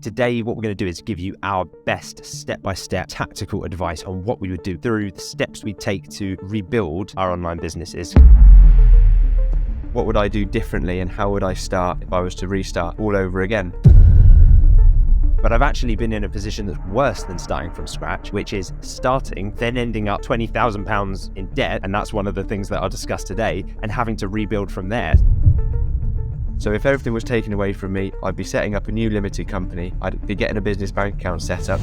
Today, what we're going to do is give you our best step-by-step tactical advice on what we would do through the steps we take to rebuild our online businesses. What would I do differently and how would I start if I was to restart all over again? But I've actually been in a position that's worse than starting from scratch, which is starting, then ending up £20,000 in debt, and that's one of the things that I'll discuss today, and having to rebuild from there. So if everything was taken away from me, I'd be setting up a new limited company, I'd be getting a business bank account set up.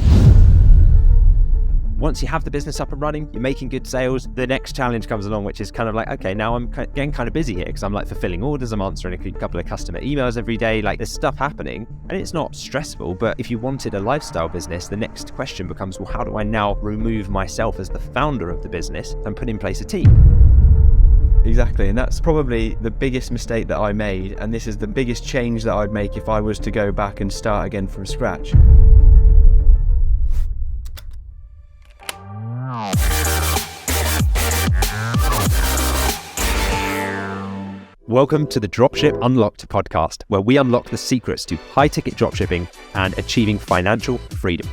Once you have the business up and running, you're making good sales, the next challenge comes along, which is kind of like, okay, now I'm getting kind of busy here because I'm like fulfilling orders, I'm answering a couple of customer emails every day, like there's stuff happening and it's not stressful. But if you wanted a lifestyle business, the next question becomes, well, how do I now remove myself as the founder of the business and put in place a team? Exactly, and that's probably the biggest mistake that I made, and this is the biggest change that I'd make if I was to go back and start again from scratch. Welcome to the Dropship Unlocked Podcast, where we unlock the secrets to high-ticket dropshipping and achieving financial freedom.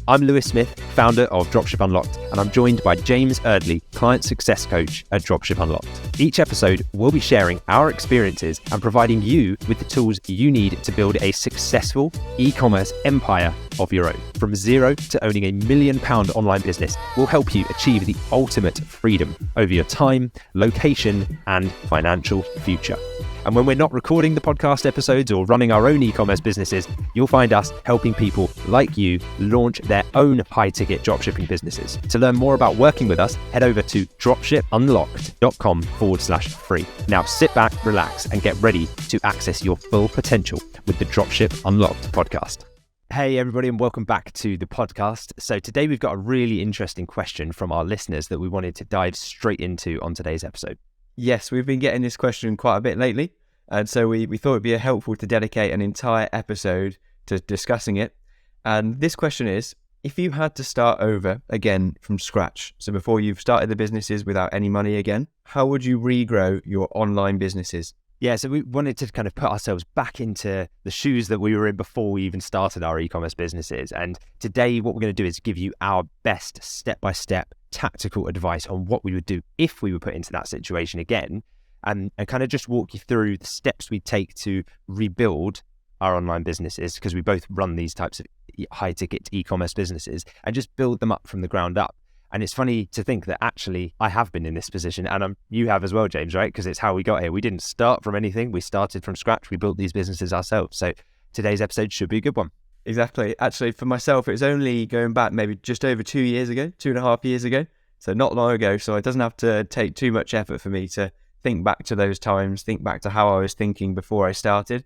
I'm Lewis Smith, founder of Dropship Unlocked, and I'm joined by James Eardley, client success coach at Dropship Unlocked. Each episode, we'll be sharing our experiences and providing you with the tools you need to build a successful e-commerce empire of your own. From zero to owning £1 million online business, we'll help you achieve the ultimate freedom over your time, location, and financial future. And when we're not recording the podcast episodes or running our own e-commerce businesses, you'll find us helping people like you launch their own high-ticket dropshipping businesses. To learn more about working with us, head over to dropshipunlocked.com/free. Now sit back, relax, and get ready to access your full potential with the Dropship Unlocked podcast. Hey everybody, and welcome back to the podcast. So today we've got a really interesting question from our listeners that we wanted to dive straight into on today's episode. Yes, we've been getting this question quite a bit lately, and so we thought it'd be helpful to dedicate an entire episode to discussing it. And this question is, if you had to start over again from scratch, so before you've started the businesses without any money again, how would you regrow your online businesses? Yeah, so we wanted to kind of put ourselves back into the shoes that we were in before we even started our e-commerce businesses. And today what we're going to do is give you our best step-by-step tactical advice on what we would do if we were put into that situation again, and kind of just walk you through the steps we take to rebuild our online businesses, because we both run these types of high-ticket e-commerce businesses, and just build them up from the ground up. And it's funny to think that actually I have been in this position, and you have as well, James, right? Because it's how we got here. We didn't start from anything. We started from scratch. We built these businesses ourselves. So today's episode should be a good one. Exactly. Actually, for myself, it was only going back maybe just over 2 years ago, 2.5 years ago. So not long ago. So it doesn't have to take too much effort for me to think back to those times, think back to how I was thinking before I started.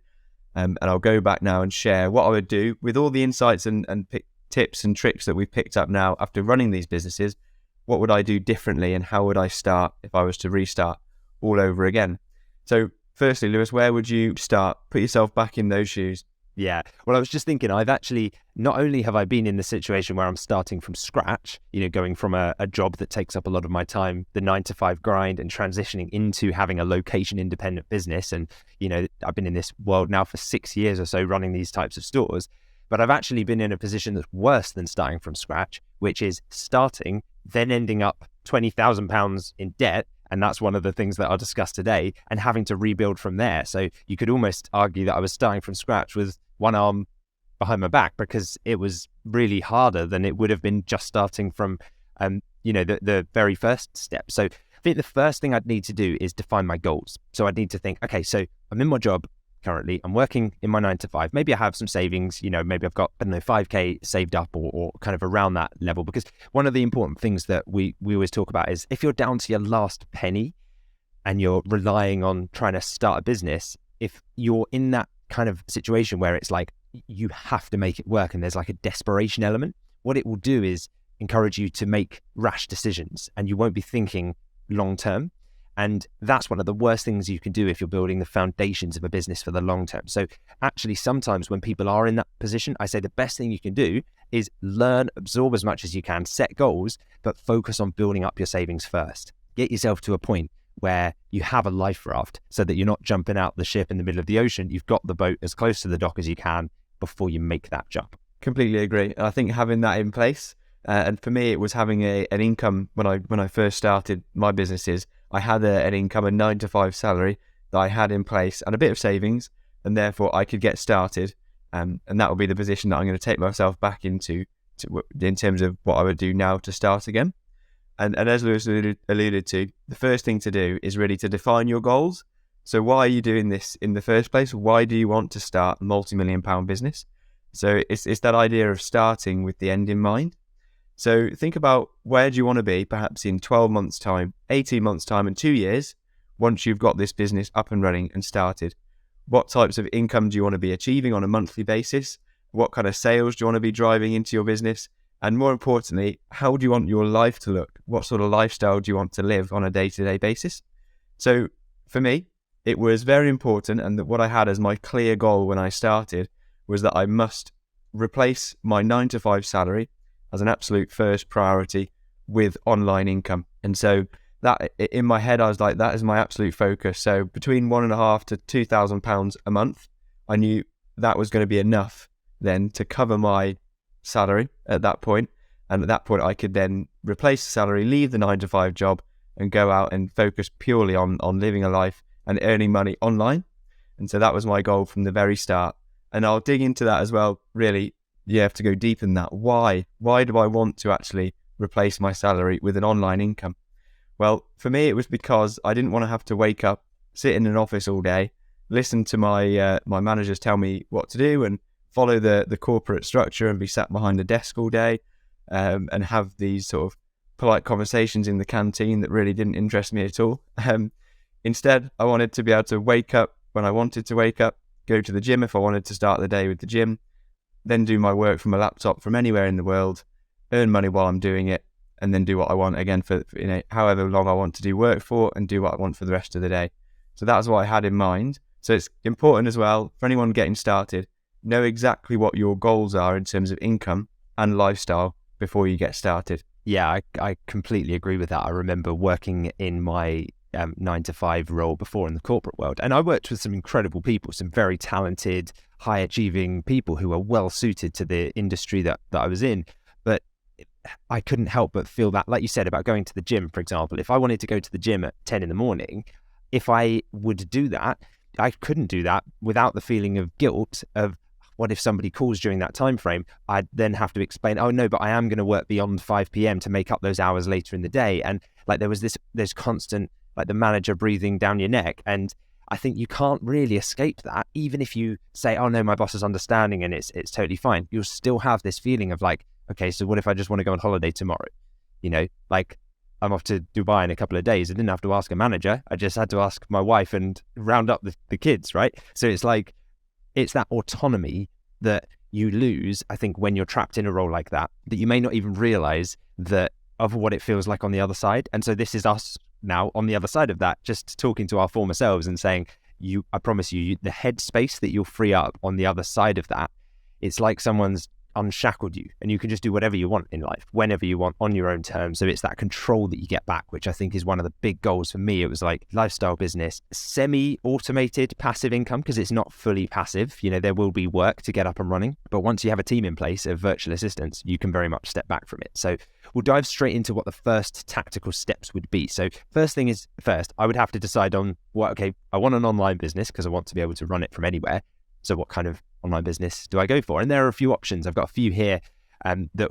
And I'll go back now and share what I would do with all the insights and tips and tricks that we've picked up now after running these businesses. What would I do differently and how would I start if I was to restart all over again? So firstly, Lewis, where would you start? Put yourself back in those shoes. Yeah. Well, I was just thinking, I've actually, not only have I been in the situation where I'm starting from scratch, going from a job that takes up a lot of my time, the 9-to-5 grind, and transitioning into having a location independent business. And, I've been in this world now for 6 years or so running these types of stores, but I've actually been in a position that's worse than starting from scratch, which is starting, then ending up £20,000 in debt. And that's one of the things that I'll discuss today, and having to rebuild from there. So you could almost argue that I was starting from scratch with one arm behind my back, because it was really harder than it would have been just starting from, the very first step. So I think the first thing I'd need to do is define my goals. So I'd need to think, okay, so I'm in my job currently, I'm working in my 9-to-5. Maybe I have some savings, maybe I've got, 5K saved up or kind of around that level. Because one of the important things that we always talk about is if you're down to your last penny and you're relying on trying to start a business, if you're in that kind of situation where it's like you have to make it work and there's like a desperation element, what it will do is encourage you to make rash decisions and you won't be thinking long term. And that's one of the worst things you can do if you're building the foundations of a business for the long term. So actually, sometimes when people are in that position, I say the best thing you can do is learn, absorb as much as you can, set goals, but focus on building up your savings first. Get yourself to a point where you have a life raft so that you're not jumping out the ship in the middle of the ocean. You've got the boat as close to the dock as you can before you make that jump. Completely agree. I think having that in place, and for me, it was having an income when I first started my businesses. I had an income, a 9 to 5 salary that I had in place, and a bit of savings, and therefore I could get started. And that will be the position that I'm going to take myself back into in terms of what I would do now to start again. And as Lewis alluded to, the first thing to do is really to define your goals. So why are you doing this in the first place? Why do you want to start a multi-million-pound business? So it's that idea of starting with the end in mind. So think about, where do you want to be perhaps in 12 months time, 18 months time, and 2 years once you've got this business up and running and started? What types of income do you want to be achieving on a monthly basis? What kind of sales do you want to be driving into your business? And more importantly, how do you want your life to look? What sort of lifestyle do you want to live on a day-to-day basis? So for me, it was very important, and that what I had as my clear goal when I started was that I must replace my 9 to 5 salary as an absolute first priority with online income. And so that, in my head, I was like, that is my absolute focus. So between £1,500 to £2,000 a month, I knew that was going to be enough then to cover my salary at that point. And at that point, I could then replace the salary, leave the 9 to 5 job, and go out and focus purely on living a life and earning money online. And so that was my goal from the very start. And I'll dig into that as well. Really, you have to go deep in that. Why do I want to actually replace my salary with an online income? Well, for me, it was because I didn't want to have to wake up, sit in an office all day, listen to my managers tell me what to do, and follow the corporate structure, and be sat behind a desk all day, and have these sort of polite conversations in the canteen that really didn't interest me at all. Instead, I wanted to be able to wake up when I wanted to wake up, go to the gym if I wanted to start the day with the gym, then do my work from a laptop from anywhere in the world, earn money while I'm doing it, and then do what I want again for however long I want to do work for, and do what I want for the rest of the day. So that's what I had in mind. So it's important as well for anyone getting started, know exactly what your goals are in terms of income and lifestyle before you get started. Yeah, I completely agree with that. I remember working in my 9 to 5 role before in the corporate world, and I worked with some incredible people, some very talented, high achieving people who were well suited to the industry that I was in. But I couldn't help but feel that, like you said about going to the gym, for example, if I wanted to go to the gym at 10 in the morning, if I would do that, I couldn't do that without the feeling of guilt of, what if somebody calls during that time frame? I'd then have to explain, oh no, but I am going to work beyond 5 p.m. to make up those hours later in the day. And like there was there's constant, like the manager breathing down your neck. And I think you can't really escape that. Even if you say, oh no, my boss is understanding and it's totally fine, you'll still have this feeling of like, okay, so what if I just want to go on holiday tomorrow? Like I'm off to Dubai in a couple of days. I didn't have to ask a manager. I just had to ask my wife and round up the kids, right? So it's like, it's that autonomy that you lose, I think, when you're trapped in a role like that you may not even realize that of what it feels like on the other side. And so this is us now on the other side of that, just talking to our former selves and saying, I promise you, the headspace that you'll free up on the other side of that, it's like someone's unshackled you and you can just do whatever you want in life, whenever you want, on your own terms. So it's that control that you get back, which I think is one of the big goals for me. It was like lifestyle business, semi-automated passive income, because it's not fully passive. There will be work to get up and running, but once you have a team in place of virtual assistants, you can very much step back from it. So we'll dive straight into what the first tactical steps would be. So first thing is, I would have to decide on I want an online business because I want to be able to run it from anywhere. So what kind of online business do I go for? And there are a few options. I've got a few here that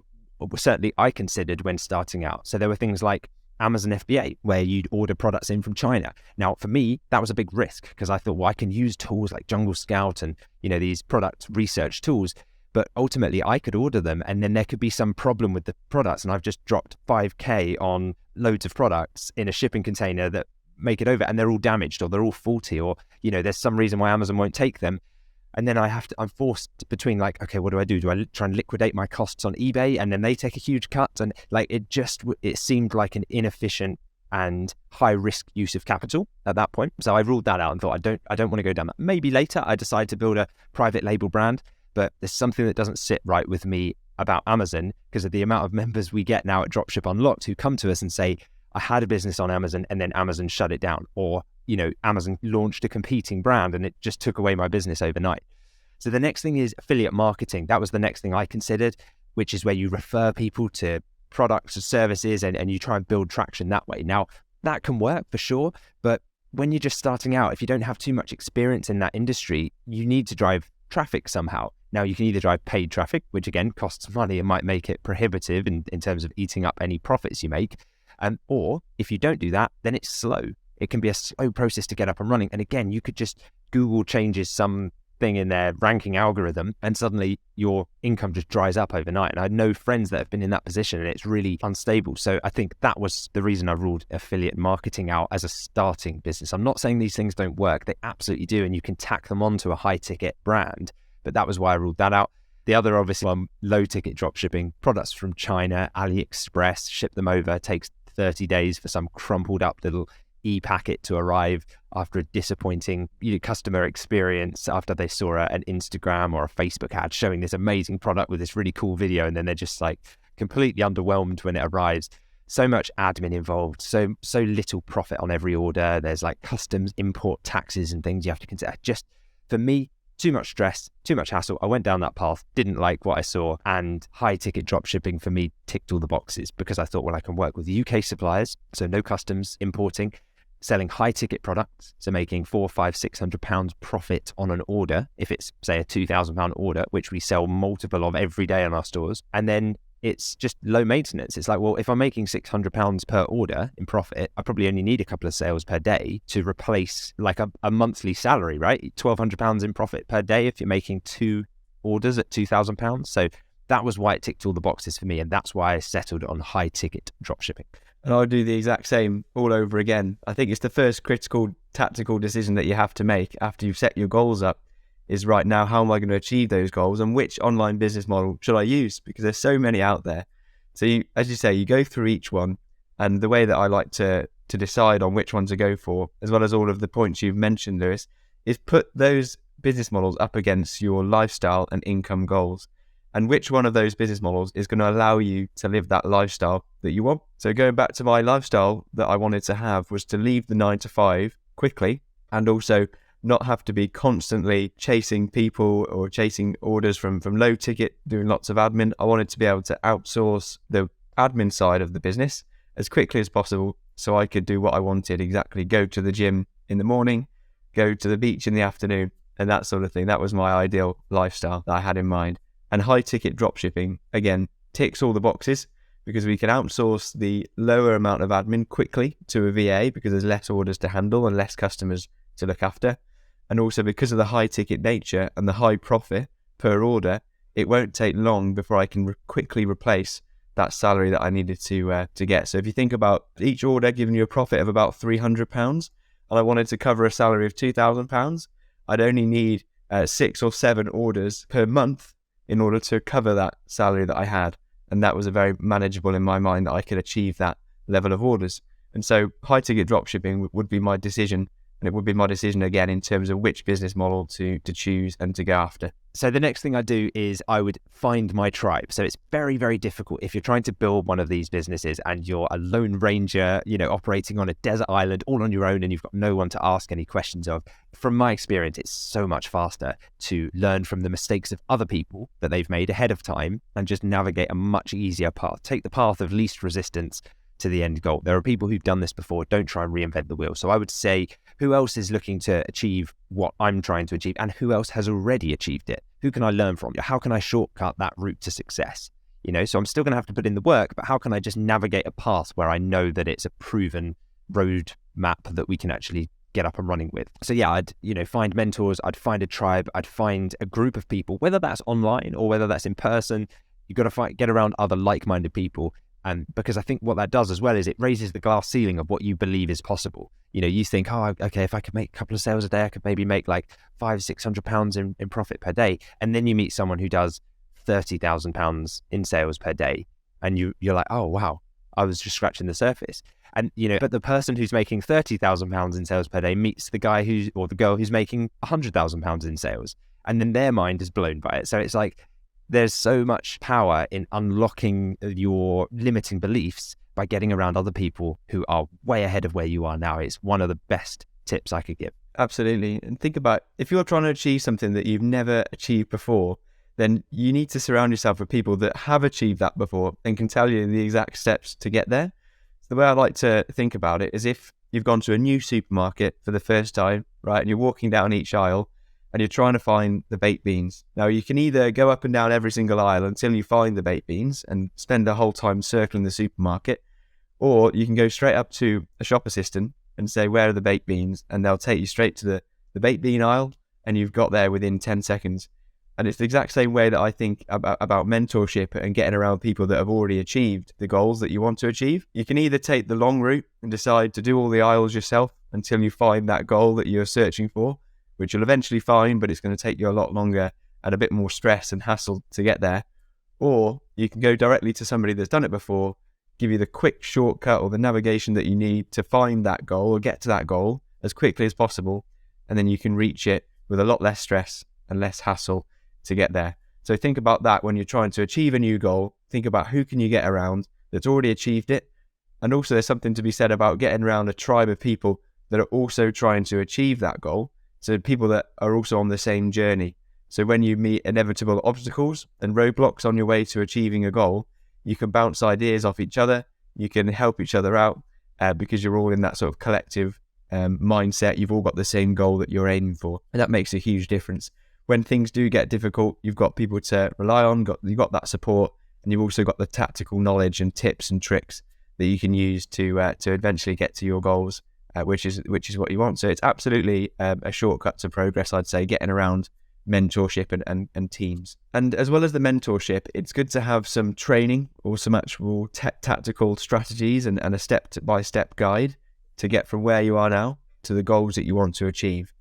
certainly I considered when starting out. So there were things like Amazon FBA, where you'd order products in from China. Now, for me, that was a big risk because I thought, well, I can use tools like Jungle Scout and, these product research tools, but ultimately I could order them and then there could be some problem with the products. And I've just dropped 5K on loads of products in a shipping container that make it over and they're all damaged or they're all faulty or, there's some reason why Amazon won't take them. And then I'm forced between like, okay, what do? Do I try and liquidate my costs on eBay and then they take a huge cut? And like, it seemed like an inefficient and high risk use of capital at that point. So I ruled that out and thought, I don't want to go down that. Maybe later I decide to build a private label brand, but there's something that doesn't sit right with me about Amazon because of the amount of members we get now at Dropship Unlocked who come to us and say, I had a business on Amazon and then Amazon shut it down, or Amazon launched a competing brand and it just took away my business overnight. So the next thing is affiliate marketing. That was the next thing I considered, which is where you refer people to products or services and you try and build traction that way. Now, that can work for sure, but when you're just starting out, if you don't have too much experience in that industry, you need to drive traffic somehow. Now, you can either drive paid traffic, which again costs money and might make it prohibitive in terms of eating up any profits you make. Or if you don't do that, then it's slow. It can be a slow process to get up and running. And again, you could just Google changes something in their ranking algorithm and suddenly your income just dries up overnight. And I know friends that have been in that position and it's really unstable. So I think that was the reason I ruled affiliate marketing out as a starting business. I'm not saying these things don't work. They absolutely do. And you can tack them onto a high ticket brand. But that was why I ruled that out. The other obviously one, low ticket dropshipping, products from China, AliExpress, ship them over, takes 30 days for some crumpled up little e-packet to arrive after a disappointing customer experience after they saw an Instagram or a Facebook ad showing this amazing product with this really cool video, and then they're just like completely underwhelmed when it arrives. So much admin involved, so little profit on every order. There's like customs, import taxes and things you have to consider. Just for me, too much stress, too much hassle. I went down that path, didn't like what I saw, and high ticket dropshipping for me ticked all the boxes because I thought, well, I can work with UK suppliers, so no customs importing, selling high ticket products, so making £400, £500, £600 profit on an order if it's say a £2,000 order, which we sell multiple of every day in our stores. And then it's just low maintenance. It's like, well, if I'm making £600 per order in profit, I probably only need a couple of sales per day to replace like a monthly salary, right? £1,200 in profit per day if you're making 2 orders at £2,000. So that was why it ticked all the boxes for me, and that's why I settled on high ticket dropshipping. And I'll do the exact same all over again. I think it's the first critical tactical decision that you have to make after you've set your goals up is, right now, how am I going to achieve those goals and which online business model should I use? Because there's so many out there. So you, as you say, you go through each one, and the way that I like to decide on which one to go for, as well as all of the points you've mentioned, Lewis, is put those business models up against your lifestyle and income goals. And which one of those business models is going to allow you to live that lifestyle that you want? So going back to my lifestyle that I wanted to have was to leave the 9 to 5 quickly, and also not have to be constantly chasing people or chasing orders from low ticket, doing lots of admin. I wanted to be able to outsource the admin side of the business as quickly as possible so I could do what I wanted, exactly go to the gym in the morning, go to the beach in the afternoon, and that sort of thing. That was my ideal lifestyle that I had in mind. And high ticket dropshipping, again, ticks all the boxes because we can outsource the lower amount of admin quickly to a VA because there's less orders to handle and less customers to look after. And also because of the high ticket nature and the high profit per order, it won't take long before I can quickly replace that salary that I needed to get. So if you think about each order giving you a profit of about £300 and I wanted to cover a salary of £2,000, I'd only need 6 or 7 orders per month in order to cover that salary that I had. And that was a very manageable in my mind that I could achieve that level of orders. And so high ticket dropshipping would be my decision. And it would be my decision again in terms of which business model to choose and to go after. So the next thing I do is I would find my tribe. So it's very, very difficult if you're trying to build one of these businesses and you're a lone ranger, operating on a desert island all on your own and you've got no one to ask any questions of. From my experience, it's so much faster to learn from the mistakes of other people that they've made ahead of time and just navigate a much easier path. Take the path of least resistance to the end goal. There are people who've done this before. Don't try and reinvent the wheel. So I would say, who else is looking to achieve what I'm trying to achieve and who else has already achieved it? Who can I learn from? How can I shortcut that route to success? So I'm still going to have to put in the work, but how can I just navigate a path where I know that it's a proven road map that we can actually get up and running with? So yeah, I'd, find mentors, I'd find a tribe, I'd find a group of people, whether that's online or whether that's in person. You've got to get around other like-minded people. And because I think what that does as well is it raises the glass ceiling of what you believe is possible. You think, oh, okay, if I could make a couple of sales a day, I could maybe make like £500-600 in profit per day. And then you meet someone who does £30,000 in sales per day. And you're like, oh, wow, I was just scratching the surface. And, but the person who's making £30,000 in sales per day meets the guy or the girl who's making £100,000 in sales. And then their mind is blown by it. So it's like, there's so much power in unlocking your limiting beliefs by getting around other people who are way ahead of where you are now. It's one of the best tips I could give. Absolutely. And think about, if you're trying to achieve something that you've never achieved before, then you need to surround yourself with people that have achieved that before and can tell you the exact steps to get there. So the way I like to think about it is, if you've gone to a new supermarket for the first time, right, and you're walking down each aisle and you're trying to find the baked beans. Now, you can either go up and down every single aisle until you find the baked beans and spend the whole time circling the supermarket, or you can go straight up to a shop assistant and say, where are the baked beans? And they'll take you straight to the baked bean aisle, and you've got there within 10 seconds. And it's the exact same way that I think about mentorship and getting around people that have already achieved the goals that you want to achieve. You can either take the long route and decide to do all the aisles yourself until you find that goal that you're searching for, which you'll eventually find, but it's going to take you a lot longer and a bit more stress and hassle to get there. Or you can go directly to somebody that's done it before, give you the quick shortcut or the navigation that you need to find that goal or get to that goal as quickly as possible, and then you can reach it with a lot less stress and less hassle to get there. So think about that when you're trying to achieve a new goal. Think about who can you get around that's already achieved it. And also, there's something to be said about getting around a tribe of people that are also trying to achieve that goal. So people that are also on the same journey. So when you meet inevitable obstacles and roadblocks on your way to achieving a goal, you can bounce ideas off each other. You can help each other out because you're all in that sort of collective mindset. You've all got the same goal that you're aiming for. And that makes a huge difference. When things do get difficult, you've got people to rely on, you've got that support, and you've also got the tactical knowledge and tips and tricks that you can use to eventually get to your goals, which is what you want. So it's absolutely a shortcut to progress, I'd say, getting around mentorship and teams. And as well as the mentorship, it's good to have some training or some actual tactical strategies and a step-by-step guide to get from where you are now to the goals that you want to achieve.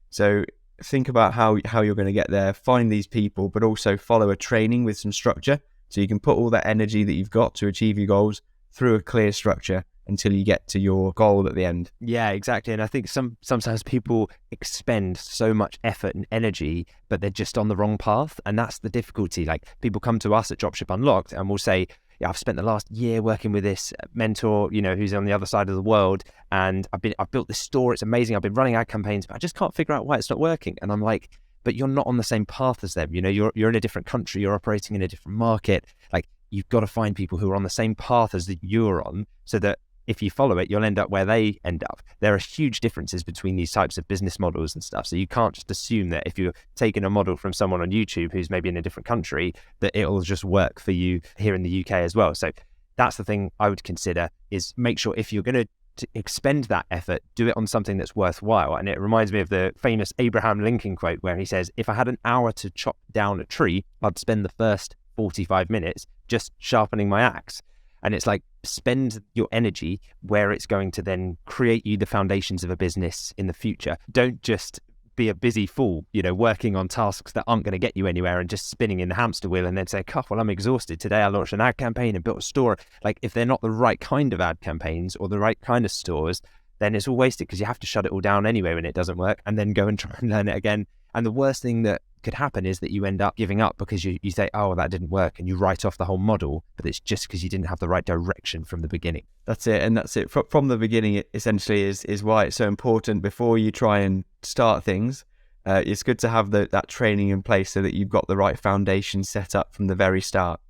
So think about how you're going to get there, find these people, but also follow a training with some structure, so you can put all that energy that you've got to achieve your goals through a clear structure until you get to your goal at the end. Yeah, exactly. And I think sometimes people expend so much effort and energy, but they're just on the wrong path. And that's the difficulty. Like, people come to us at Dropship Unlocked and we'll say, yeah, I've spent the last year working with this mentor, who's on the other side of the world, and I've built this store. It's amazing. I've been running ad campaigns, but I just can't figure out why it's not working. And I'm like, but you're not on the same path as them. You're in a different country. You're operating in a different market. Like, you've got to find people who are on the same path as that you're on, so that if you follow it, you'll end up where they end up. There are huge differences between these types of business models and stuff. So you can't just assume that if you're taking a model from someone on YouTube who's maybe in a different country, that it'll just work for you here in the UK as well. So that's the thing I would consider, is make sure if you're going to expend that effort, do it on something that's worthwhile. And it reminds me of the famous Abraham Lincoln quote where he says, if I had an hour to chop down a tree, I'd spend the first 45 minutes just sharpening my axe. And it's like, spend your energy where it's going to then create you the foundations of a business in the future. Don't just be a busy fool, working on tasks that aren't going to get you anywhere and just spinning in the hamster wheel and then say, well, I'm exhausted. Today I launched an ad campaign and built a store. Like, if they're not the right kind of ad campaigns or the right kind of stores, then it's all wasted, because you have to shut it all down anyway when it doesn't work and then go and try and learn it again. And the worst thing that could happen is that you end up giving up because you say, oh, that didn't work, and you write off the whole model, but it's just because you didn't have the right direction from the beginning. That's it. And that's it. From the beginning, it essentially is why it's so important before you try and start things. It's good to have that training in place so that you've got the right foundation set up from the very start.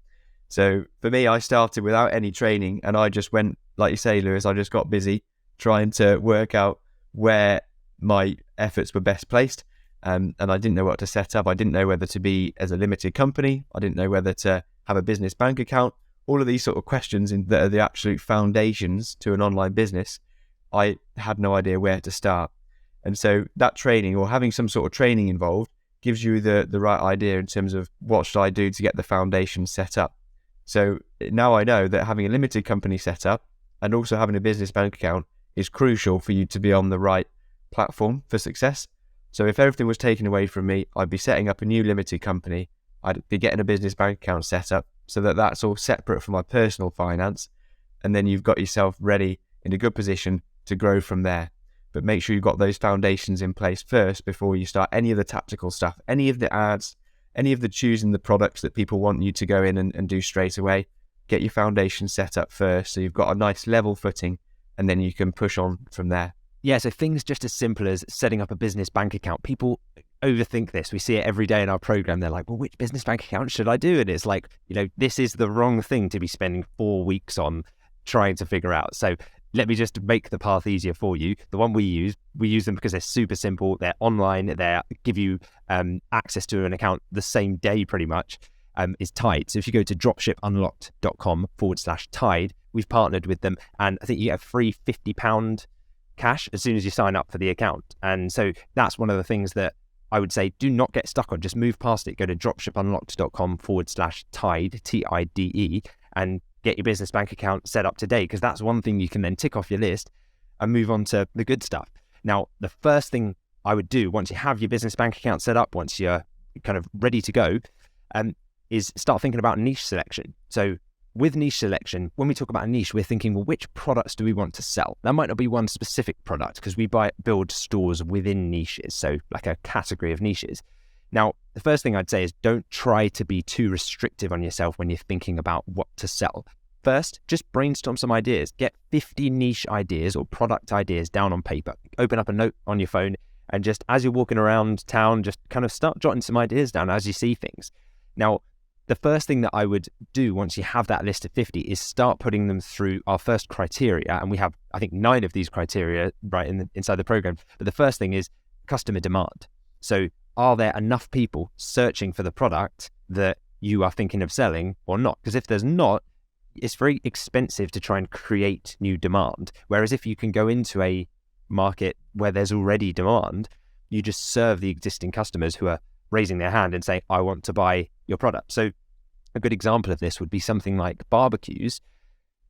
So for me, I started without any training, and I just went, like you say, Lewis, I just got busy trying to work out where my efforts were best placed. And I didn't know what to set up. I didn't know whether to be as a limited company. I didn't know whether to have a business bank account. All of these sort of questions that are the absolute foundations to an online business, I had no idea where to start. And so that training, or having some sort of training involved, gives you the right idea in terms of what should I do to get the foundation set up. So now I know that having a limited company set up and also having a business bank account is crucial for you to be on the right platform for success. So if everything was taken away from me, I'd be setting up a new limited company. I'd be getting a business bank account set up so that that's all separate from my personal finance. And then you've got yourself ready in a good position to grow from there. But make sure you've got those foundations in place first before you start any of the tactical stuff, any of the ads, any of the choosing the products that people want you to go in and do straight away. Get your foundation set up first so you've got a nice level footing, and then you can push on from there. Yeah, so things just as simple as setting up a business bank account. People overthink this. We see it every day in our program. They're like, well, which business bank account should I do? And it's like, this is the wrong thing to be spending 4 weeks on trying to figure out. So let me just make the path easier for you. The one we use them because they're super simple. They're online. They give you access to an account the same day pretty much, is Tide. So if you go to dropshipunlocked.com/Tide, we've partnered with them. And I think you get a free £50 cash as soon as you sign up for the account. And so that's one of the things that I would say, do not get stuck on. Just move past it. Go to dropshipunlocked.com/Tide, TIDE, and get your business bank account set up today, because that's one thing you can then tick off your list and move on to the good stuff. Now, the first thing I would do once you have your business bank account set up, once you're kind of ready to go, is start thinking about niche selection. So with niche selection, when we talk about a niche, we're thinking, well, which products do we want to sell? That might not be one specific product, because we build stores within niches, so like a category of niches. Now, the first thing I'd say is don't try to be too restrictive on yourself when you're thinking about what to sell. First, just brainstorm some ideas. Get 50 niche ideas or product ideas down on paper. Open up a note on your phone, and just as you're walking around town, just kind of start jotting some ideas down as you see things. Now, the first thing that I would do once you have that list of 50 is start putting them through our first criteria. And we have, I think, 9 of these criteria inside the program. But the first thing is customer demand. So are there enough people searching for the product that you are thinking of selling or not? Because if there's not, it's very expensive to try and create new demand. Whereas if you can go into a market where there's already demand, you just serve the existing customers who are raising their hand and saying, I want to buy your product. So a good example of this would be something like barbecues.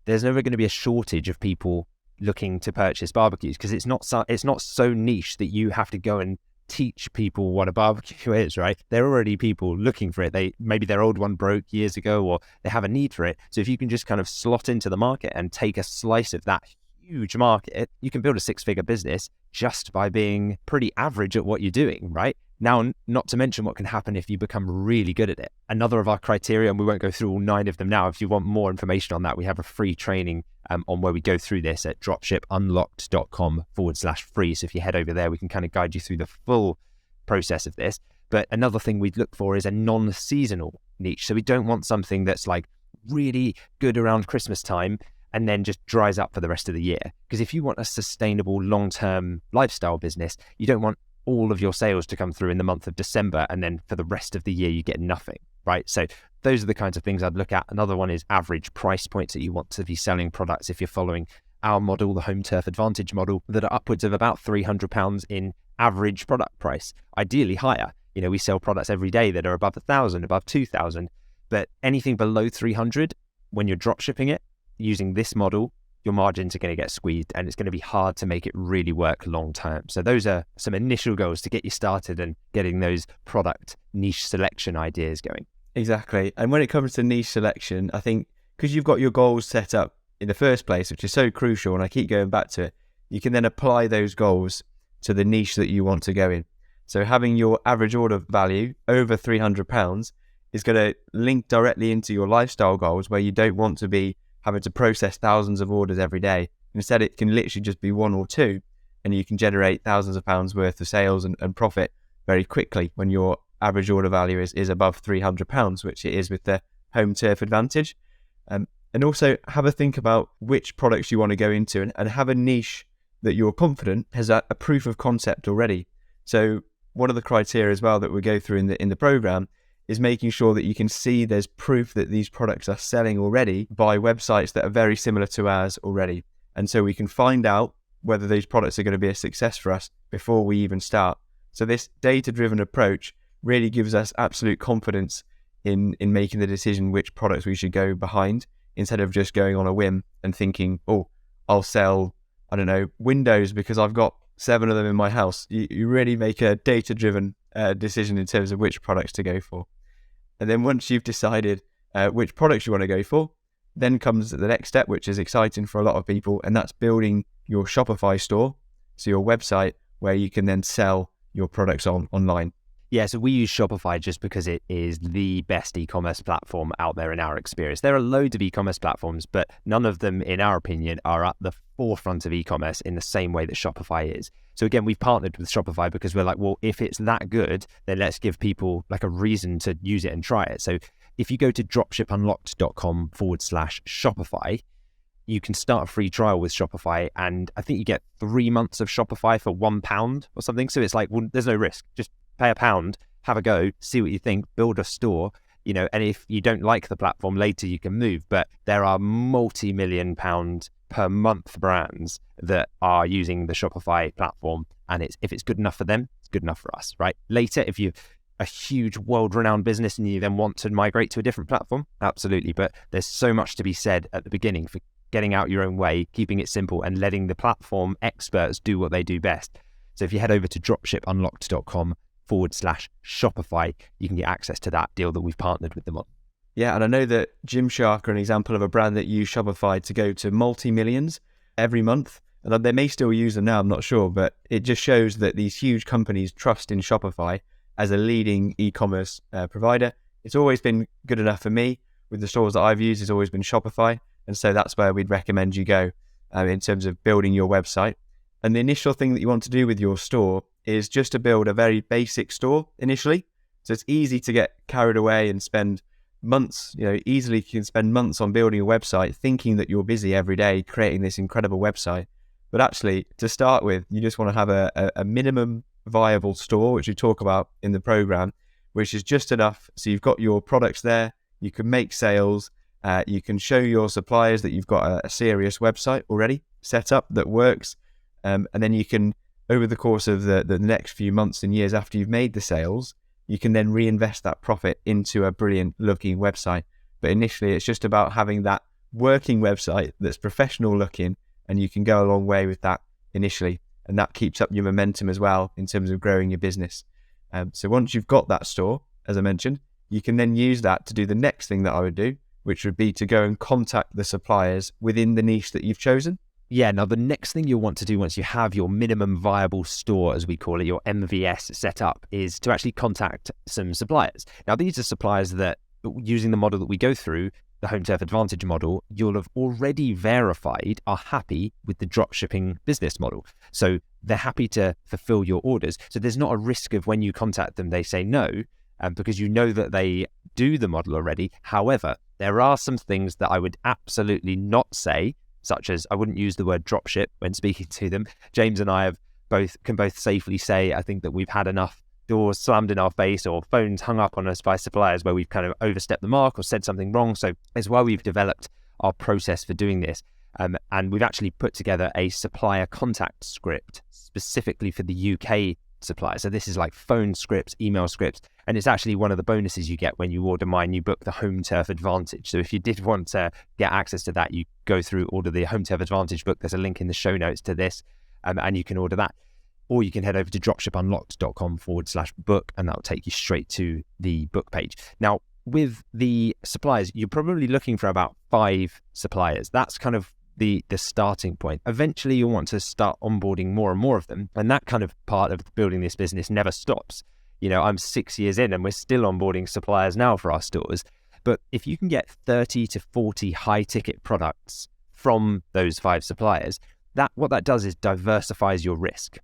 There's never going to be a shortage of people looking to purchase barbecues, because it's not so niche that you have to go and teach people what a barbecue is, right? There are already people looking for it. Maybe their old one broke years ago, or they have a need for it. So if you can just kind of slot into the market and take a slice of that huge market, you can build a 6-figure business just by being pretty average at what you're doing, right? Now, not to mention what can happen if you become really good at it. Another of our criteria, and we won't go through all 9 of them now. If you want more information on that, we have a free training on where we go through this at dropshipunlocked.com/free. So if you head over there, we can kind of guide you through the full process of this. But another thing we'd look for is a non-seasonal niche. So we don't want something that's like really good around Christmas time and then just dries up for the rest of the year. Because if you want a sustainable long-term lifestyle business, you don't want all of your sales to come through in the month of December, and then for the rest of the year you get nothing, right? So those are the kinds of things I'd look at. Another one is average price points that you want to be selling products. If you're following our model, the Home Turf Advantage model, that are upwards of about £300 in average product price, ideally higher. We sell products every day that are above 1,000, above 2,000, but anything below 300, when you're drop shipping it using this model, your margins are going to get squeezed, and it's going to be hard to make it really work long term. So those are some initial goals to get you started and getting those product niche selection ideas going. Exactly. And when it comes to niche selection, I think because you've got your goals set up in the first place, which is so crucial, and I keep going back to it, you can then apply those goals to the niche that you want to go in. So having your average order value over £300 is going to link directly into your lifestyle goals, where you don't want to be having to process thousands of orders every day. Instead, it can literally just be 1 or 2, and you can generate thousands of pounds worth of sales and profit very quickly when your average order value is above £300, which it is with the Home Turf Advantage. And also have a think about which products you want to go into, and have a niche that you're confident has a proof of concept already. So one of the criteria as well that we go through in the program is making sure that you can see there's proof that these products are selling already by websites that are very similar to ours already. And so we can find out whether these products are going to be a success for us before we even start. So this data-driven approach really gives us absolute confidence in making the decision which products we should go behind, instead of just going on a whim and thinking, oh, I'll sell, I don't know, windows because I've got 7 of them in my house. You really make a data-driven decision in terms of which products to go for. And then once you've decided which products you want to go for, then comes the next step, which is exciting for a lot of people, and that's building your Shopify store, so your website where you can then sell your products online. Yeah, so we use Shopify just because it is the best e-commerce platform out there in our experience. There are loads of e-commerce platforms, but none of them, in our opinion, are at the forefront of e-commerce in the same way that Shopify is. So again, we've partnered with Shopify because we're like, well, if it's that good, then let's give people like a reason to use it and try it. So if you go to dropshipunlocked.com/Shopify, you can start a free trial with Shopify, and I think you get 3 months of Shopify for £1 or something. So it's like, well, there's no risk. Just pay £1, have a go, see what you think, build a store, and if you don't like the platform later, you can move. But there are multi-million pound per month brands that are using the Shopify platform, and if it's good enough for them, it's good enough for us, right? Later, if you're a huge world-renowned business and you then want to migrate to a different platform, absolutely. But there's so much to be said at the beginning for getting out your own way, keeping it simple, and letting the platform experts do what they do best. So if you head over to dropshipunlocked.com/Shopify, you can get access to that deal that we've partnered with them on. Yeah, and I know that Gymshark are an example of a brand that use Shopify to go to multi-millions every month. And they may still use them now, I'm not sure, but it just shows that these huge companies trust in Shopify as a leading e-commerce provider. It's always been good enough for me. With the stores that I've used, it's always been Shopify. And so that's where we'd recommend you go in terms of building your website. And the initial thing that you want to do with your store is just to build a very basic store initially. So it's easy to get carried away and spend months, easily you can spend months on building a website thinking that you're busy every day creating this incredible website. But actually, to start with, you just want to have a minimum viable store, which we talk about in the program, which is just enough. So you've got your products there, you can make sales, you can show your suppliers that you've got a serious website already set up that works. And then you can, over the course of the next few months and years after you've made the sales, you can then reinvest that profit into a brilliant looking website. But initially, it's just about having that working website that's professional looking, and you can go a long way with that initially. And that keeps up your momentum as well in terms of growing your business. So once you've got that store, as I mentioned, you can then use that to do the next thing that I would do, which would be to go and contact the suppliers within the niche that you've chosen. Yeah, now the next thing you'll want to do once you have your minimum viable store, as we call it, your MVS set up, is to actually contact some suppliers. Now, these are suppliers that, using the model that we go through, the Home Turf Advantage model, you'll have already verified are happy with the dropshipping business model. So they're happy to fulfill your orders. So there's not a risk of when you contact them, they say no, because you know that they do the model already. However, there are some things that I would absolutely not say, such as I wouldn't use the word dropship when speaking to them. James and I can both safely say, I think that we've had enough doors slammed in our face or phones hung up on us by suppliers where we've kind of overstepped the mark or said something wrong. So it's why we've developed our process for doing this. And we've actually put together a supplier contact script specifically for the UK supplier. So this is like phone scripts, email scripts, and it's actually one of the bonuses you get when you order mine. You book the Home Turf Advantage. So if you did want to get access to that, you go through, order the Home Turf Advantage book. There's a link in the show notes to this, and you can order that. Or you can head over to dropshipunlocked.com/book, and that'll take you straight to the book page. Now, with the suppliers, you're probably looking for about 5 suppliers. That's kind of the starting point. Eventually, you'll want to start onboarding more and more of them. And that kind of part of building this business never stops. I'm 6 years in and we're still onboarding suppliers now for our stores. But if you can get 30 to 40 high ticket products from those 5 suppliers, what that does is diversifies your risk.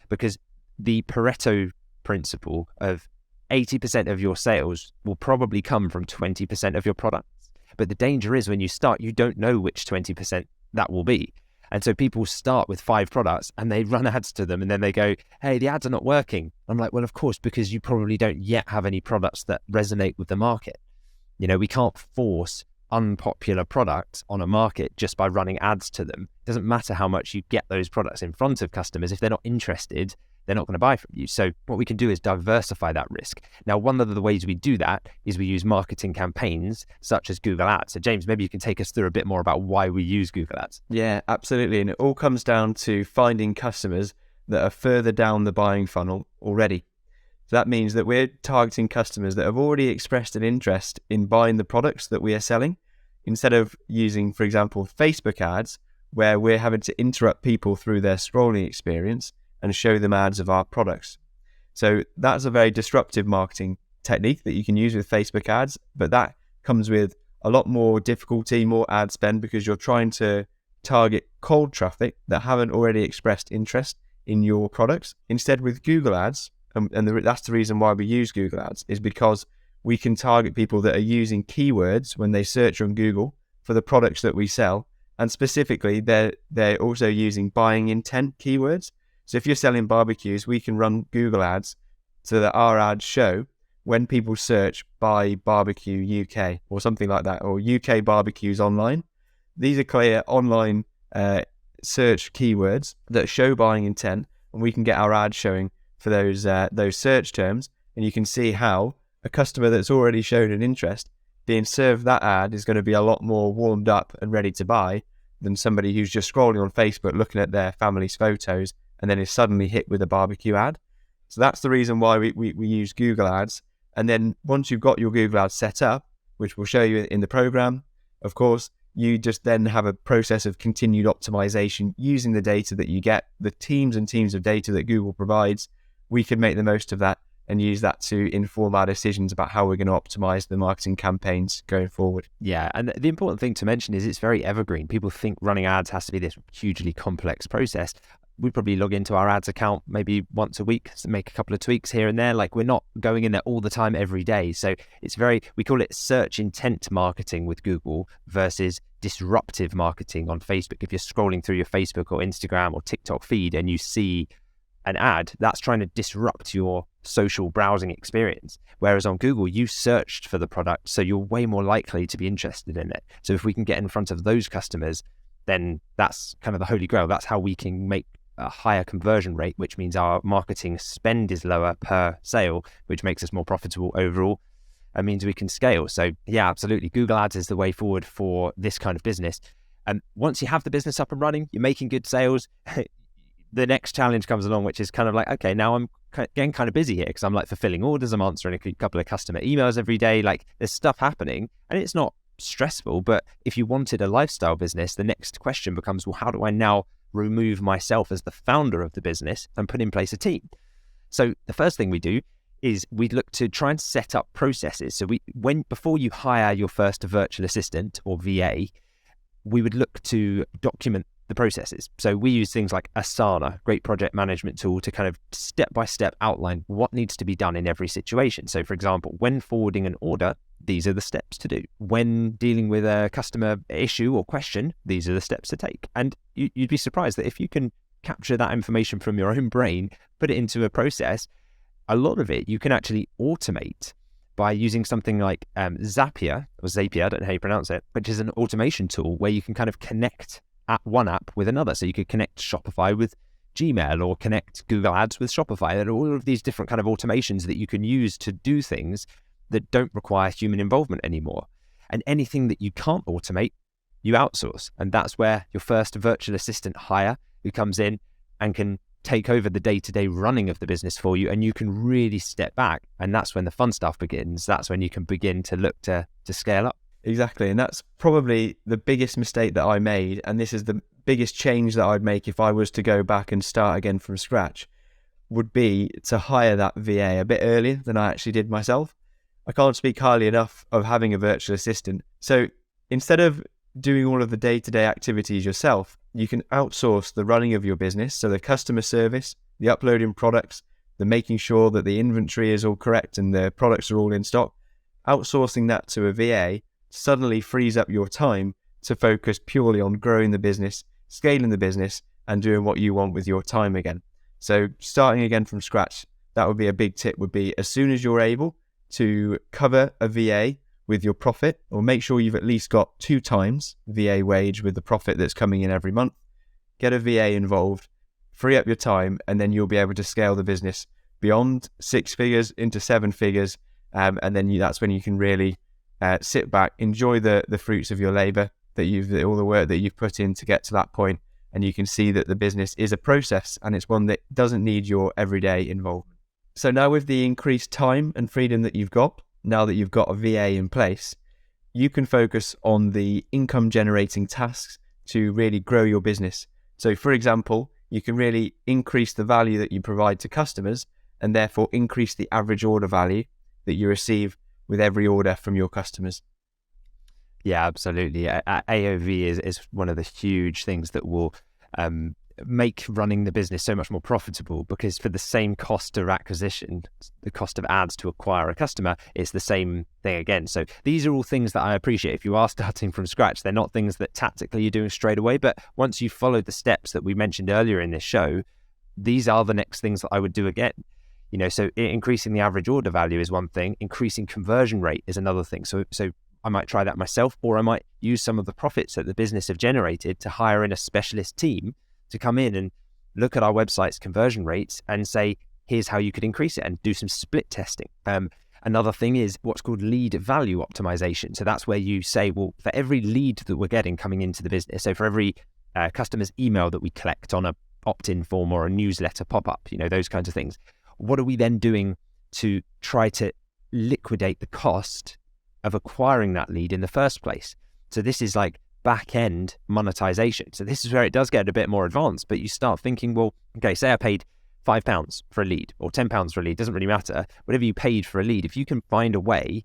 Because the Pareto principle of 80% of your sales will probably come from 20% of your products. But the danger is when you start, you don't know which 20% that will be. And so people start with 5 products and they run ads to them and then they go, hey, the ads are not working. I'm like, well, of course, because you probably don't yet have any products that resonate with the market. We can't force unpopular products on a market just by running ads to them. It doesn't matter how much you get those products in front of customers. If they're not interested, they're not going to buy from you. So what we can do is diversify that risk. Now, one of the ways we do that is we use marketing campaigns such as Google Ads. So James, maybe you can take us through a bit more about why we use Google Ads. Yeah, absolutely. And it all comes down to finding customers that are further down the buying funnel already. So that means that we're targeting customers that have already expressed an interest in buying the products that we are selling, instead of using, for example, Facebook ads, where we're having to interrupt people through their scrolling experience and show them ads of our products. So that's a very disruptive marketing technique that you can use with Facebook ads, but that comes with a lot more difficulty, more ad spend, because you're trying to target cold traffic that haven't already expressed interest in your products. Instead, with Google ads, that's the reason why we use Google ads, is because we can target people that are using keywords when they search on Google for the products that we sell. And specifically, they're also using buying intent keywords. So if you're selling barbecues, we can run Google ads so that our ads show when people search buy barbecue UK or something like that, or UK barbecues online. These are clear online search keywords that show buying intent, and we can get our ads showing for those search terms. And you can see how a customer that's already shown an interest being served that ad is going to be a lot more warmed up and ready to buy than somebody who's just scrolling on Facebook looking at their family's photos and then is suddenly hit with a barbecue ad. So that's the reason why we use Google ads. And then once you've got your Google ads set up, which we'll show you in the program, of course, you just then have a process of continued optimization using the data that you get, the teams and teams of data that Google provides. We can make the most of that and use that to inform our decisions about how we're going to optimize the marketing campaigns going forward. Yeah, and the important thing to mention is it's very evergreen. People think running ads has to be this hugely complex process. We probably log into our ads account maybe once a week, make a couple of tweaks here and there. Like, we're not going in there all the time every day. So it's we call it search intent marketing with Google versus disruptive marketing on Facebook. If you're scrolling through your Facebook or Instagram or TikTok feed and you see an ad, that's trying to disrupt your social browsing experience. Whereas on Google, you searched for the product, so you're way more likely to be interested in it. So if we can get in front of those customers, then that's kind of the holy grail. That's how we can make a higher conversion rate, which means our marketing spend is lower per sale, which makes us more profitable overall and means we can scale. So yeah, absolutely. Google Ads is the way forward for this kind of business. And once you have the business up and running, you're making good sales, the next challenge comes along, which is kind of like, okay, now I'm getting kind of busy here because I'm like fulfilling orders, I'm answering a couple of customer emails every day, like there's stuff happening and it's not stressful. But if you wanted a lifestyle business, the next question becomes, well, how do I now remove myself as the founder of the business and put in place a team? So the first thing we do is we look to try and set up processes. So before you hire your first virtual assistant or VA, we would look to document the processes. So we use things like Asana, great project management tool, to kind of step-by-step outline what needs to be done in every situation. So for example, when forwarding an order, these are the steps to do. When dealing with a customer issue or question, these are the steps to take. And you'd be surprised that if you can capture that information from your own brain, put it into a process, a lot of it you can actually automate by using something like Zapier, I don't know how you pronounce it, which is an automation tool where you can kind of connect one app with another. So you could connect Shopify with Gmail or connect Google Ads with Shopify. There are all of these different kind of automations that you can use to do things that don't require human involvement anymore. And anything that you can't automate, you outsource. And that's where your first virtual assistant hire, who comes in and can take over the day-to-day running of the business for you, and you can really step back. And that's when the fun stuff begins. That's when you can begin to look to scale up. Exactly. And that's probably the biggest mistake that I made. And this is the biggest change that I'd make if I was to go back and start again from scratch, would be to hire that VA a bit earlier than I actually did myself. I can't speak highly enough of having a virtual assistant. So instead of doing all of the day-to-day activities yourself, you can outsource the running of your business. So the customer service, the uploading products, the making sure that the inventory is all correct and the products are all in stock. Outsourcing that to a VA suddenly frees up your time to focus purely on growing the business, scaling the business, and doing what you want with your time again. So starting again from scratch, that would be a big tip, would be as soon as you're able to cover a VA with your profit, or make sure you've at least got 2 times VA wage with the profit that's coming in every month. Get a VA involved, free up your time, and then you'll be able to scale the business beyond 6 figures into 7 figures. And then that's when you can really sit back, enjoy the fruits of your labor, all the work that you've put in to get to that point. And you can see that the business is a process, and it's one that doesn't need your everyday involvement. So now with the increased time and freedom that you've got, now that you've got a VA in place, you can focus on the income generating tasks to really grow your business. So for example, you can really increase the value that you provide to customers and therefore increase the average order value that you receive with every order from your customers. Yeah, absolutely. AOV is one of the huge things that will make running the business so much more profitable, because for the same cost of acquisition, the cost of ads to acquire a customer, it's the same thing again. So these are all things that I appreciate. If you are starting from scratch, they're not things that tactically you're doing straight away, but once you've followed the steps that we mentioned earlier in this show, these are the next things that I would do again. So increasing the average order value is one thing, increasing conversion rate is another thing. So I might try that myself, or I might use some of the profits that the business have generated to hire in a specialist team to come in and look at our website's conversion rates and say, here's how you could increase it, and do some split testing. Another thing is what's called lead value optimization. So that's where you say, well, for every lead that we're getting coming into the business, so for every customer's email that we collect on a opt-in form or a newsletter pop-up, those kinds of things, what are we then doing to try to liquidate the cost of acquiring that lead in the first place? So this is like back-end monetization. So this is where it does get a bit more advanced, but you start thinking, well, okay, say I paid £5 for a lead or £10 for a lead, doesn't really matter. Whatever you paid for a lead, if you can find a way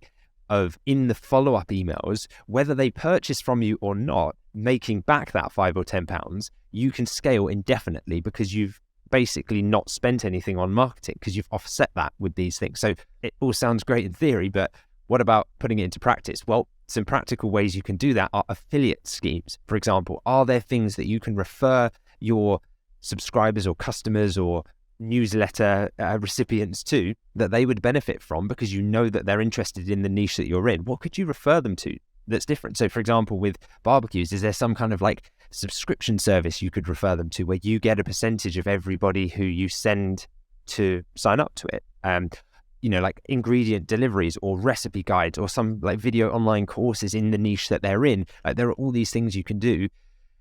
of, in the follow-up emails, whether they purchase from you or not, making back that £5 or £10, you can scale indefinitely, because you've basically not spent anything on marketing, because you've offset that with these things. So it all sounds great in theory, but what about putting it into practice? Well, some practical ways you can do that are affiliate schemes. For example, are there things that you can refer your subscribers or customers or newsletter recipients to that they would benefit from, because you know that they're interested in the niche that you're in? What could you refer them to that's different? So for example, with barbecues, is there some kind of like subscription service you could refer them to where you get a percentage of everybody who you send to sign up to it? Like ingredient deliveries or recipe guides or some like video online courses in the niche that they're in. Like, there are all these things you can do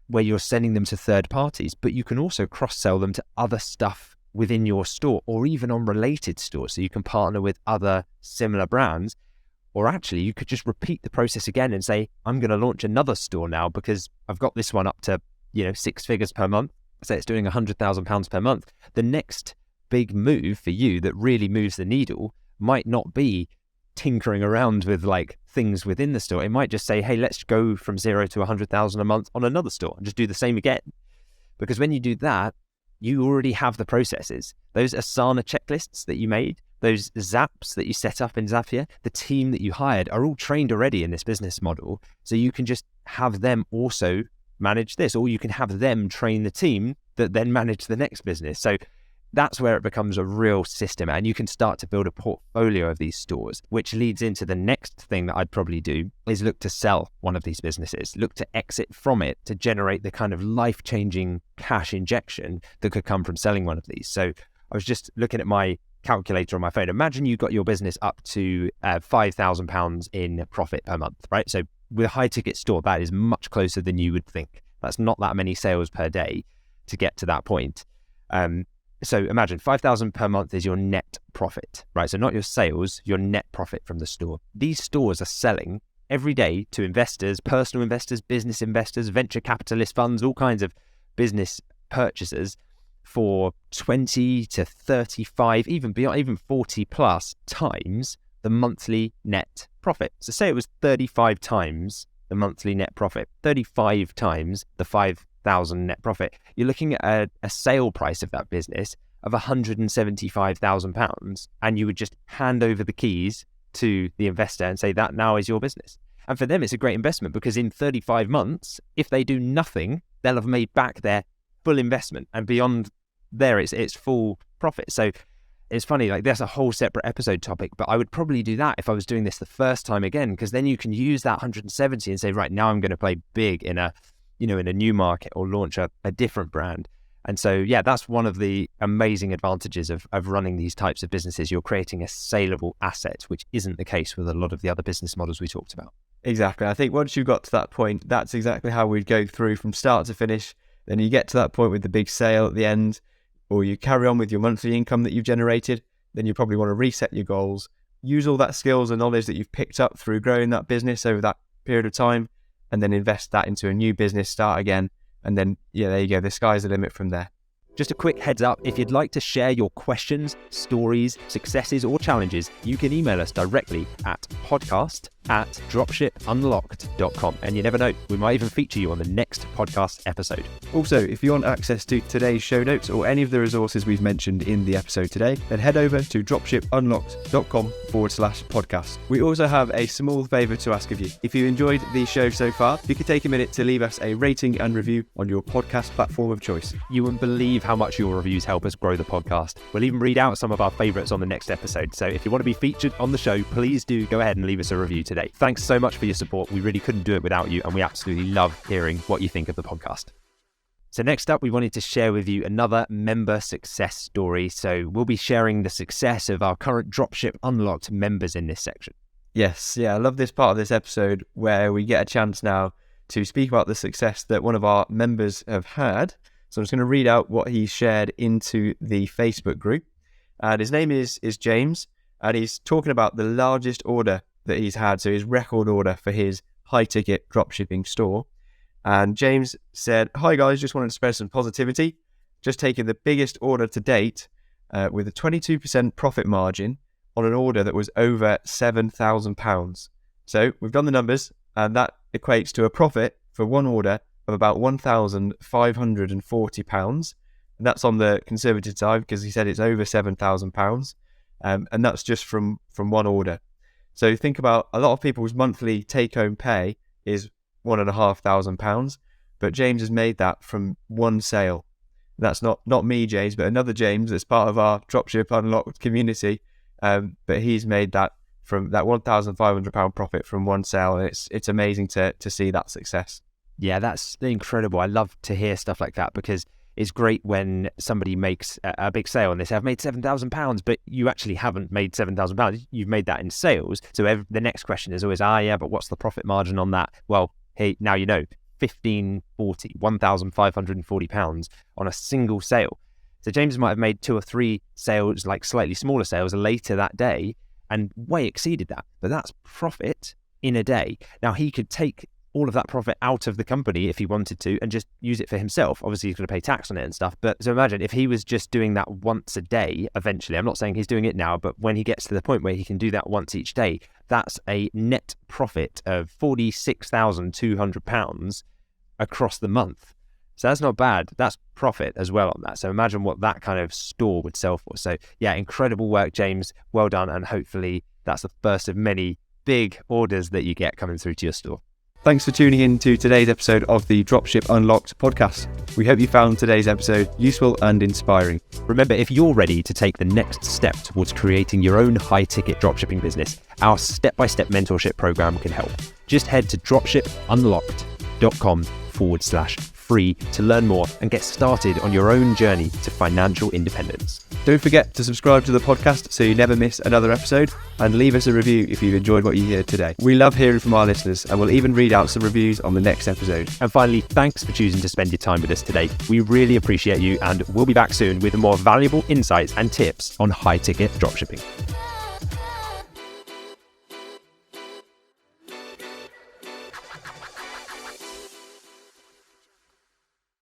where you're sending them to third parties, but you can also cross-sell them to other stuff within your store, or even on related stores. So you can partner with other similar brands, or actually you could just repeat the process again and say, I'm going to launch another store now because I've got this one up to, 6 figures per month. Say it's doing £100,000 per month. The next big move for you that really moves the needle might not be tinkering around with like things within the store. It might just say, hey, let's go from 0 to 100,000 a month on another store and just do the same again. Because when you do that, you already have the processes. Those Asana checklists that you made, those Zaps that you set up in Zapier, the team that you hired are all trained already in this business model. So you can just have them also manage this, or you can have them train the team that then manage the next business. So that's where it becomes a real system, and you can start to build a portfolio of these stores, which leads into the next thing that I'd probably do is look to sell one of these businesses, look to exit from it to generate the kind of life-changing cash injection that could come from selling one of these. So I was just looking at my calculator on my phone. Imagine you got your business up to £5,000 in profit per month, right? So with a high ticket store, that is much closer than you would think. That's not that many sales per day to get to that point. So imagine 5,000 per month is your net profit, right? So not your sales, your net profit from the store. These stores are selling every day to investors, personal investors, business investors, venture capitalist funds, all kinds of business purchasers for 20 to 35, even beyond, even 40 plus times the monthly net profit. So say it was 35 times the monthly net profit, 35 times the 5,000 net profit. You're looking at a sale price of that business of £175,000, and you would just hand over the keys to the investor and say that now is your business. And for them, it's a great investment, because in 35 months, if they do nothing, they'll have made back their full investment, and beyond there, it's full profit. So it's funny, like that's a whole separate episode topic, but I would probably do that if I was doing this the first time again, because then you can use that 170 and say, right, now I'm going to play big in a new market or launch a different brand. And so, yeah, that's one of the amazing advantages of running these types of businesses. You're creating a saleable asset, which isn't the case with a lot of the other business models we talked about. Exactly. I think once you've got to that point, that's exactly how we'd go through from start to finish. Then you get to that point with the big sale at the end, or you carry on with your monthly income that you've generated. Then you probably want to reset your goals, use all that skills and knowledge that you've picked up through growing that business over that period of time, and then invest that into a new business, start again. And then, yeah, there you go. The sky's the limit from there. Just a quick heads up, if you'd like to share your questions, stories, successes, or challenges, you can email us directly at podcast@dropshipunlocked.com. And you never know, we might even feature you on the next podcast episode. Also, if you want access to today's show notes or any of the resources we've mentioned in the episode today, then head over to dropshipunlocked.com/podcast. We also have a small favour to ask of you. If you enjoyed the show so far, you could take a minute to leave us a rating and review on your podcast platform of choice. You wouldn't believe how much your reviews help us grow the podcast. We'll even read out some of our favourites on the next episode. So if you want to be featured on the show, please do go ahead and leave us a review today. Thanks so much for your support. We really couldn't do it without you, and we absolutely love hearing what you think of the podcast. So next up, we wanted to share with you another member success story. So we'll be sharing the success of our current Dropship Unlocked members in this section. Yes, I love this part of this episode where we get a chance now to speak about the success that one of our members have had. So I'm just going to read out what he shared into the Facebook group. And his name is James, and he's talking about the largest order that he's had, so his record order for his high-ticket dropshipping store. And James said, "Hi guys, just wanted to spread some positivity. Just taking the biggest order to date with a 22% profit margin on an order that was over £7,000. So we've done the numbers, and that equates to a profit for one order of about £1,540. And that's on the conservative side because he said it's over £7,000. And that's just from one order. So think about a lot of people's monthly take-home pay is £1,500, but James has made that from one sale. That's not me, James, but another James that's part of our Dropship Unlocked community. But he's made that from that £1,500 profit from one sale, and it's amazing to see that success. Yeah, that's incredible. I love to hear stuff like that because it's great when somebody makes a big sale and they say, I've made £7,000, but you actually haven't made £7,000. You've made that in sales. So the next question is always, but what's the profit margin on that? Well, hey, now you know, £1,540 on a single sale. So James might have made 2 or 3 sales, like slightly smaller sales later that day and way exceeded that. But that's profit in a day. Now he could take all of that profit out of the company if he wanted to and just use it for himself. Obviously he's going to pay tax on it and stuff, but so imagine if he was just doing that once a day eventually. I'm not saying he's doing it now, but when he gets to the point where he can do that once each day, that's a net profit of £46,200 across the month. So that's not bad. That's profit as well on that. So imagine what that kind of store would sell for. So yeah, incredible work, James. Well done. And hopefully that's the first of many big orders that you get coming through to your store. Thanks for tuning in to today's episode of the Dropship Unlocked podcast. We hope you found today's episode useful and inspiring. Remember, if you're ready to take the next step towards creating your own high-ticket dropshipping business, our step-by-step mentorship program can help. Just head to dropshipunlocked.com/free to learn more and get started on your own journey to financial independence. Don't forget to subscribe to the podcast so you never miss another episode, and leave us a review if you've enjoyed what you hear today. We love hearing from our listeners, and we'll even read out some reviews on the next episode. And finally, thanks for choosing to spend your time with us today. We really appreciate you, and we'll be back soon with more valuable insights and tips on high-ticket dropshipping.